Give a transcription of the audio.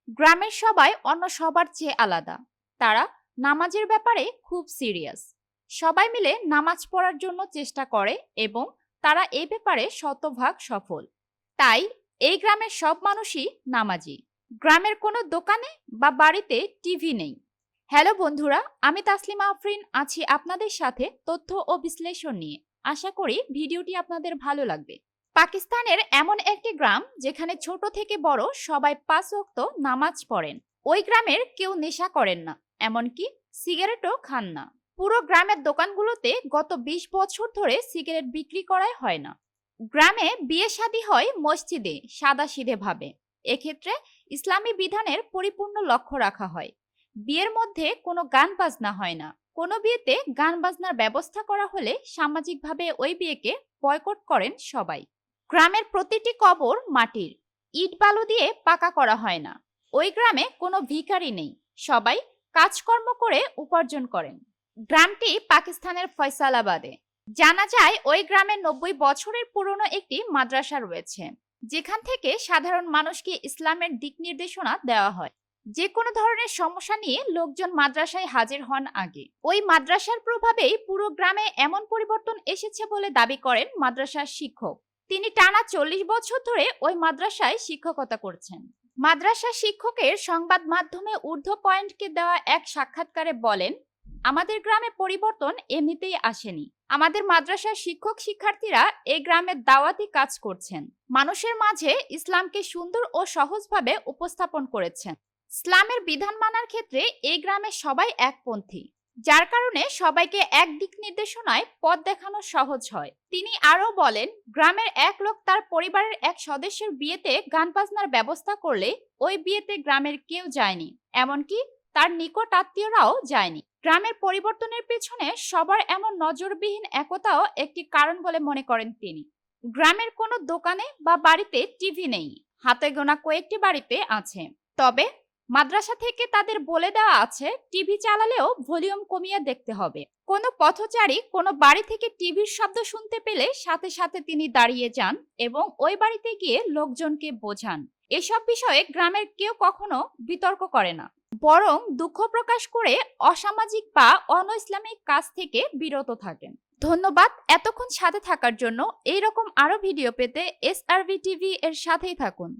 গ্রামের সবাই অন্য সবার চেয়ে আলাদা। তারা নামাজের ব্যাপারে খুব সিরিয়াস। সবাই মিলে নামাজ পড়ার জন্য চেষ্টা করে এবং তারা এই ব্যাপারে শতভাগ সফল। তাই এই গ্রামের সব মানুষই নামাজি। গ্রামের কোনো দোকানে বা বাড়িতে টিভি নেই। হ্যালো বন্ধুরা, আমি তাসলিমা আফরিন আছি আপনাদের সাথে তথ্য ও বিশ্লেষণ নিয়ে। আশা করি ভিডিওটি আপনাদের ভালো লাগবে। পাকিস্তানের এমন একটি গ্রাম যেখানে ছোট থেকে বড় সবাই 5 ওয়াক্ত নামাজ পড়েন। ওই গ্রামের কেউ নেশা করেন না, এমনকি সিগারেটও খান না। পুরো গ্রামের দোকানগুলোতে গত 20 বছর ধরে সিগারেট বিক্রি করাই হয় না। গ্রামে বিয়ে শাদী হয় মসজিদে সাদাসিধে ভাবে। এক্ষেত্রে ইসলামী বিধানের পরিপূর্ণ লক্ষ্য রাখা হয়। বিয়ের মধ্যে কোনো গান বাজনা হয় না। কোনো বিয়েতে গান বাজনার ব্যবস্থা করা হলে সামাজিকভাবে ওই বিয়েকে বয়কট করেন সবাই। গ্রামের প্রতিটি কবর মাটির, ইট বালু দিয়ে পাকা করা হয় না। ওই গ্রামে কোনো ভিখারি নেই, সবাই কাজকর্ম করে উপার্জন করেন। গ্রামটি পাকিস্তানের ফয়সালাবাদে। জানা যায় ওই গ্রামে 90 বছরের পুরনো একটি মাদ্রাসা রয়েছে, যেখান থেকে সাধারণ মানুষকে ইসলামের দিক নির্দেশনা দেওয়া হয়। যে কোনো ধরনের সমস্যা নিয়ে লোকজন মাদ্রাসায় হাজির হন আগে। ওই মাদ্রাসার প্রভাবেই পুরো গ্রামে এমন পরিবর্তন এসেছে বলে দাবি করেন মাদ্রাসার শিক্ষক। তিনি টানা 40 বছর ধরে ওই মাদ্রাসায় শিক্ষকতা করছেন। মাদ্রাসা শিক্ষকের সংবাদ মাধ্যমে ঊর্ধ্ব পয়েন্টকে দেওয়া এক সাক্ষাৎকারে বলেন, আমাদের গ্রামে পরিবর্তন এমনিতেই আসেনি। আমাদের মাদ্রাসার শিক্ষক শিক্ষার্থীরা এই গ্রামের দাওয়াতি কাজ করছেন, মানুষের মাঝে ইসলামকে সুন্দর ও সহজভাবে উপস্থাপন করেছেন। ইসলামের বিধান মানার ক্ষেত্রে এই গ্রামে সবাই একপন্থী, যার কারণে সবাইকে এক দিক নির্দেশনায় পথ দেখানো সহজ হয়। তিনি আরো বলেন, গ্রামের এক লোক তার পরিবারের এক সদস্যের বিয়েতে গান বাজনার ব্যবস্থা করলে ওই বিয়েতে গ্রামের কেউ যায়নি, এমনকি তার নিকট আত্মীয়রাও যায়নি। গ্রামের পরিবর্তনের পেছনে সবার এমন নজরবিহীন একতাও একটি কারণ বলে মনে করেন তিনি। গ্রামের কোনো দোকানে বা বাড়িতে টিভি নেই, হাতে গোনা কয়েকটি বাড়িতে আছে। তবে মাদ্রাসা থেকে তাদের বলে দেওয়া আছে টিভি চালালেও ভলিউম কমিয়ে দেখতে হবে। কোনো পথচারী কোনো বাড়ি থেকে টিভির শব্দ শুনতে পেলে সাথে সাথে তিনি দাঁড়িয়ে যান এবং ওই বাড়িতে গিয়ে লোকজনকে বোঝান। এসব বিষয়ে গ্রামের কেউ কখনো বিতর্ক করে না, বরং দুঃখ প্রকাশ করে অসামাজিক বা অনইসলামিক কাজ থেকে বিরত থাকেন। ধন্যবাদ এতক্ষণ সাথে থাকার জন্য। এইরকম আরো ভিডিও পেতে SRV টিভি এর সাথেই থাকুন।